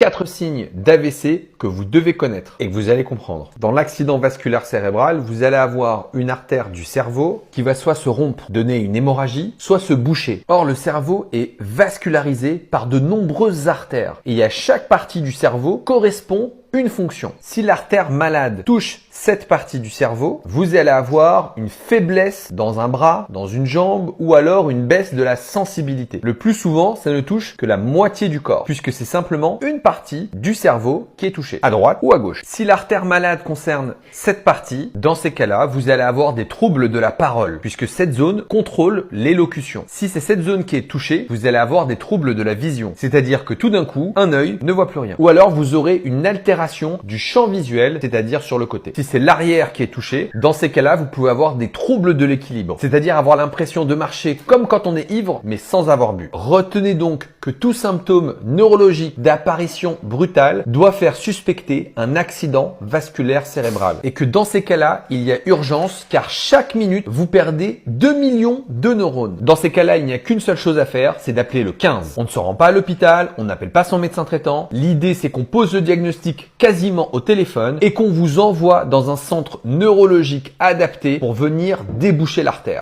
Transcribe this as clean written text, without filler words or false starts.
4 signes d'AVC que vous devez connaître et que vous allez comprendre. Dans l'accident vasculaire cérébral, vous allez avoir une artère du cerveau qui va soit se rompre, donner une hémorragie, soit se boucher. Or, le cerveau est vascularisé par de nombreuses artères et à chaque partie du cerveau correspond une fonction. Si l'artère malade touche cette partie du cerveau, vous allez avoir une faiblesse dans un bras, dans une jambe ou alors une baisse de la sensibilité. Le plus souvent, ça ne touche que la moitié du corps puisque c'est simplement une partie du cerveau qui est touchée, à droite ou à gauche. Si l'artère malade concerne cette partie, dans ces cas-là, vous allez avoir des troubles de la parole puisque cette zone contrôle l'élocution. Si c'est cette zone qui est touchée, vous allez avoir des troubles de la vision, c'est-à-dire que tout d'un coup, un œil ne voit plus rien. Ou alors vous aurez une altération du champ visuel, c'est-à-dire sur le côté. Si c'est l'arrière qui est touché, dans ces cas-là, vous pouvez avoir des troubles de l'équilibre, c'est-à-dire avoir l'impression de marcher comme quand on est ivre, mais sans avoir bu. Retenez donc que tout symptôme neurologique d'apparition brutale doit faire suspecter un accident vasculaire cérébral. Et que dans ces cas-là, il y a urgence car chaque minute, vous perdez 2 millions de neurones. Dans ces cas-là, il n'y a qu'une seule chose à faire, c'est d'appeler le 15. On ne se rend pas à l'hôpital, on n'appelle pas son médecin traitant. L'idée, c'est qu'on pose le diagnostic quasiment au téléphone et qu'on vous envoie dans un centre neurologique adapté pour venir déboucher l'artère.